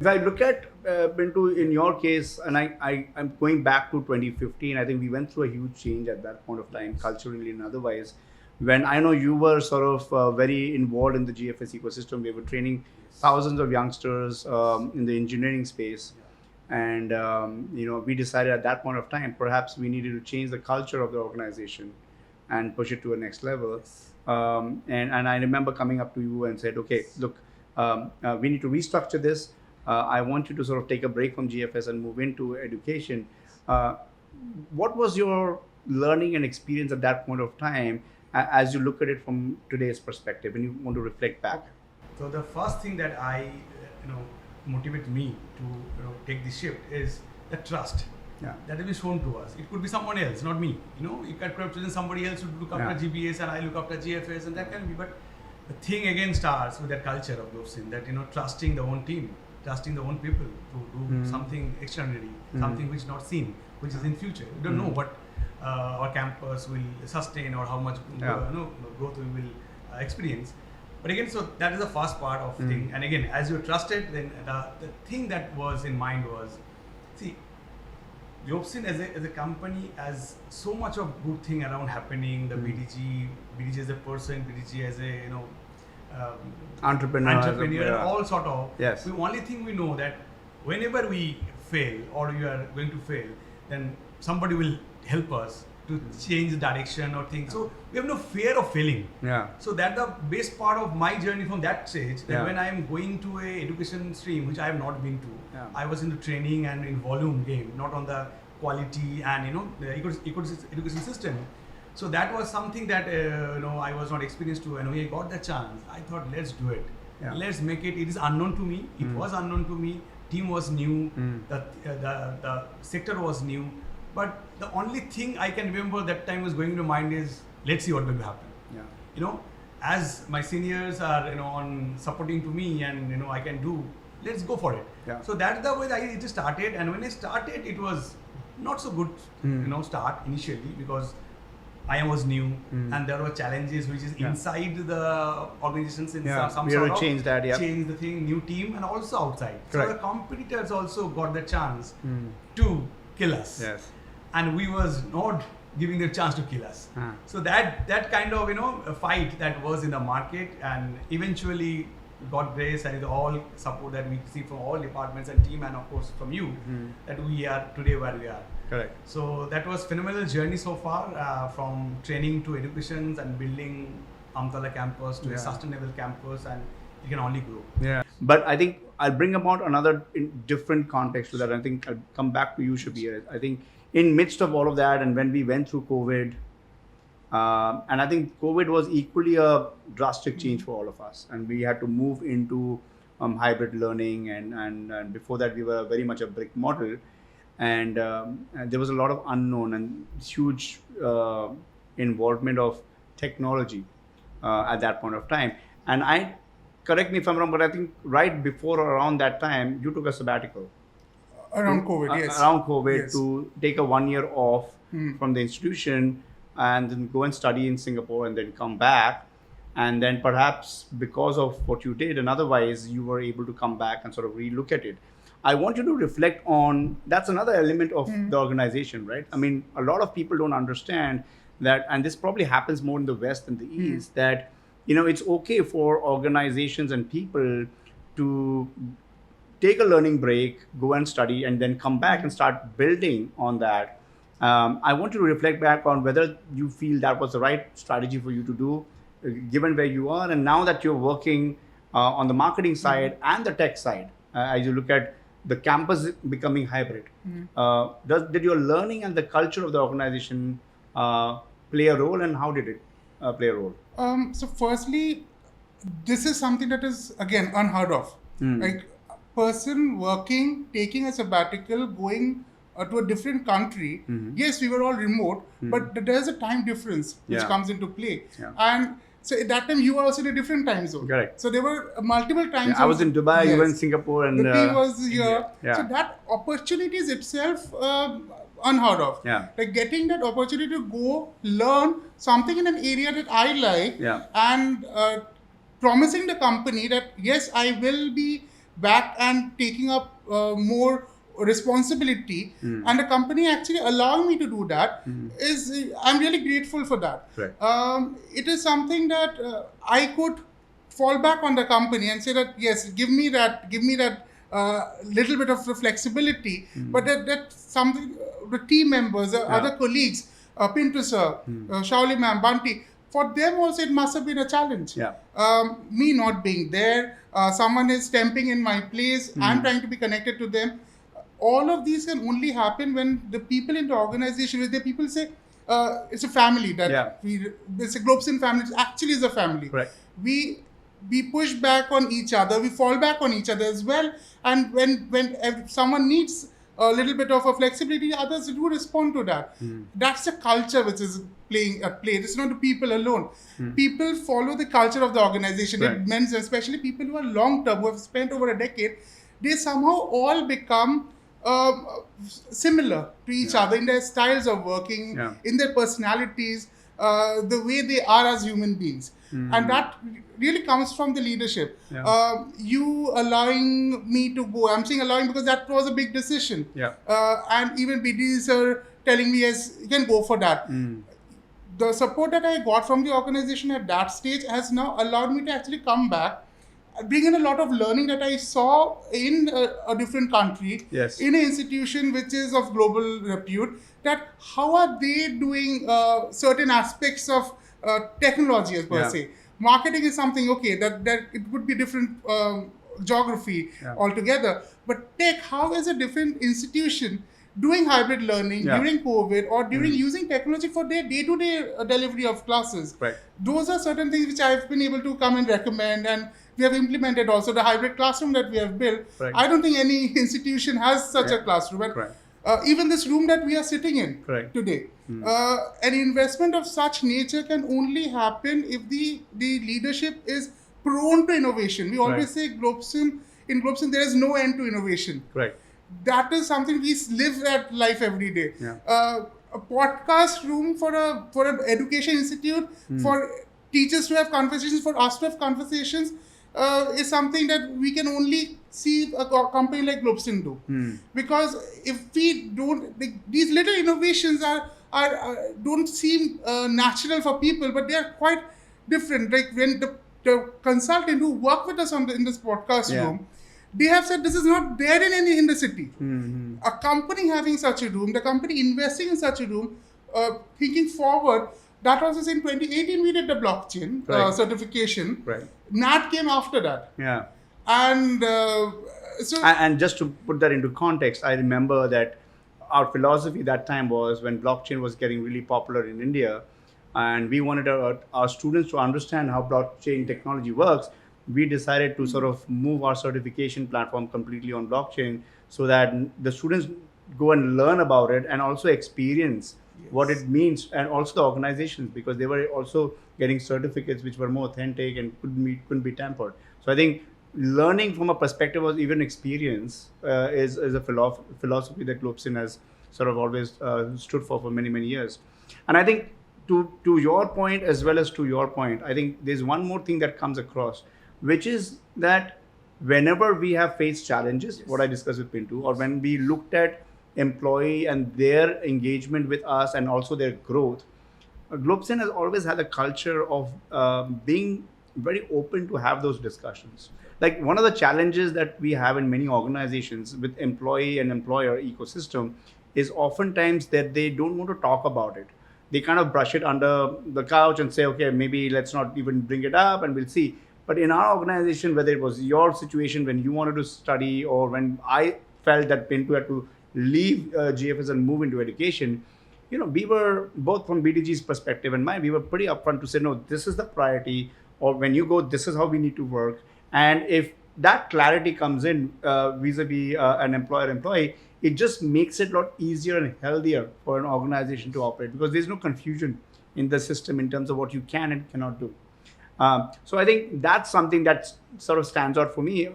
If I look at Pintu, in your case, and I'm going back to 2015, I think we went through a huge change at that point of time, culturally and otherwise. When I know you were sort of very involved in the GFS ecosystem, we were training thousands of youngsters in the engineering space. And we decided at that point of time, perhaps we needed to change the culture of the organization and push it to a next level. And I remember coming up to you and said, okay, look, we need to restructure this. I want you to sort of take a break from GFS and move into education. What was your learning and experience at that point of time as you look at it from today's perspective and you want to reflect back? So the first thing that motivate me to take this shift is the trust. Yeah. That will be shown to us. It could be someone else, not me. You could have chosen somebody else to look after GBS and I look after GFS, and that can be. But the thing again starts with that culture of Globsyn, that trusting the own team, trusting the own people to do something extraordinary, something which is not seen, which is in future. We don't know what our campus will sustain or how much growth we will experience. But again, so that is the first part of thing. And again, as you're trusted, then the thing that was in mind was, see, Globsyn as a company has so much of good thing around happening. The BDG as a person, BDG as a entrepreneur, all sort of. Yes. The only thing we know that whenever we fail or you are going to fail, then somebody will help us to change the direction or things. So we have no fear of failing. Yeah. So that's the best part of my journey from that stage. That when I am going to a education stream, which I have not been to, I was into training and in volume game, not on the quality and the education system. So that was something that I was not experienced to, and when I got the chance, I thought, let's do it. Yeah. Let's make it. It is unknown to me. It was unknown to me. Team was new. The sector was new. But the only thing I can remember that time was going to mind is, let's see what's going to happen. Yeah. As my seniors are on supporting to me and I can do, let's go for it. Yeah. So that's the way it started. And when I started, it was not so good start initially, because I was new and there were challenges which is inside the organizations in some sort of change change the thing, new team, and also outside. Correct. So the competitors also got the chance to kill us. Yes. And we was not giving the chance to kill us. So that kind of a fight that was in the market, and eventually God grace and all support that we see from all departments and team, and of course from you, that we are today where we are. Correct. So that was phenomenal journey so far, from training to education and building Amtala campus to a sustainable campus, and it can only grow. Yeah. But I think I'll bring about another different context to that. I think I'll come back to you, Shabbir. I think in midst of all of that, and when we went through COVID, and I think COVID was equally a drastic change for all of us, and we had to move into hybrid learning, and before that we were very much a brick model, and there was a lot of unknown and huge involvement of technology at that point of time. And correct me if I'm wrong, but I think right before or around that time, you took a sabbatical. Around COVID, yes. Around COVID, yes. to take a 1 year off from the institution and then go and study in Singapore and then come back. And then perhaps because of what you did and otherwise, you were able to come back and sort of relook at it. I want you to reflect on, that's another element of the organization, right? I mean, a lot of people don't understand that, and this probably happens more in the West than the East, that, it's okay for organizations and people to take a learning break, go and study, and then come back and start building on that. I want you to reflect back on whether you feel that was the right strategy for you to do, given where you are, and now that you're working on the marketing side and the tech side, as you look at the campus becoming hybrid. Did your learning and the culture of the organization play a role, and how did it play a role? So firstly, this is something that is, again, unheard of. Like, person working, taking a sabbatical, going to a different country. Yes, we were all remote, but there's a time difference which comes into play. And so at that time, you were also in a different time zone. Correct. So there were multiple time zones. I was in Dubai, you were in Singapore, and the team was here. Yeah. So that opportunity is itself unheard of. Yeah. Like getting that opportunity to go learn something in an area that I like, and promising the company that yes, I will be back and taking up more responsibility, and the company actually allowing me to do that is, I'm really grateful for that. Right. It is something that I could fall back on the company and say that yes, give me that little bit of flexibility, but that something, the team members, other colleagues, Pintu sir, Shauli ma'am, Bunty, for them also it must have been a challenge. Yeah. Me not being there, someone is temping in my place, I'm trying to be connected to them. All of these can only happen when the people in the organization, when the people say, it's a family that it's a Globsyn family, it actually is a family. Right. We push back on each other, we fall back on each other as well, and when someone needs a little bit of a flexibility, others do respond to that. That's the culture which is playing at play. It's not the people alone. People follow the culture of the organization. Right. It means especially people who are long term, who have spent over a decade, they somehow all become similar to each other in their styles of working, in their personalities, the way they are as human beings. And that really comes from the leadership. You allowing me to go, I'm saying allowing because that was a big decision. And even BDs are telling me, yes, you can go for that. The support that I got from the organization at that stage has now allowed me to actually come back, bring in a lot of learning that I saw in a different country, in an institution which is of global repute, that how are they doing certain aspects of technology per se. Marketing is something, okay, that it would be different geography altogether. But tech, how is a different institution doing hybrid learning during COVID or during using technology for their day-to-day delivery of classes? Those are certain things which I've been able to come and recommend, and we have implemented also the hybrid classroom that we have built. I don't think any institution has such a classroom. And even this room that we are sitting in today, an investment of such nature can only happen if the leadership is prone to innovation. We always say in Globsyn there is no end to innovation. That is something we live at life every day. A podcast room for an education institute, for teachers to have conversations, for us to have conversations, is something that we can only see a company like Globsyn do. Because if we don't, these little innovations don't seem natural for people, but they are quite different. Like when the consultant who worked with us in this podcast room, they have said this is not there in the city. A company having such a room, the company investing in such a room, thinking forward. That was in 2018 we did the blockchain certification. NAT came after that. And and just to put that into context, I remember that our philosophy that time was when blockchain was getting really popular in India, and we wanted our students to understand how blockchain technology works. We decided to sort of move our certification platform completely on blockchain so that the students go and learn about it and also experience what it means, and also the organizations, because they were also getting certificates which were more authentic and couldn't be tampered. So I think learning from a perspective of even experience is a philosophy that Globsyn has sort of always stood for many years. And I think to your point as well as to your point, I think there's one more thing that comes across, which is that whenever we have faced challenges, what I discussed with Pintu, or when we looked at employee and their engagement with us and also their growth, Globsyn has always had a culture of being very open to have those discussions. Like one of the challenges that we have in many organizations with employee and employer ecosystem is oftentimes that they don't want to talk about it. They kind of brush it under the couch and say, okay, maybe let's not even bring it up and we'll see. But in our organization, whether it was your situation when you wanted to study or when I felt that Pintu had to leave GFS and move into education, we were both from BDG's perspective and mine, we were pretty upfront to say, no, this is the priority, or when you go, this is how we need to work. And if that clarity comes in vis-a-vis an employer-employee, it just makes it a lot easier and healthier for an organization to operate, because there's no confusion in the system in terms of what you can and cannot do. So I think that's something that sort of stands out for me.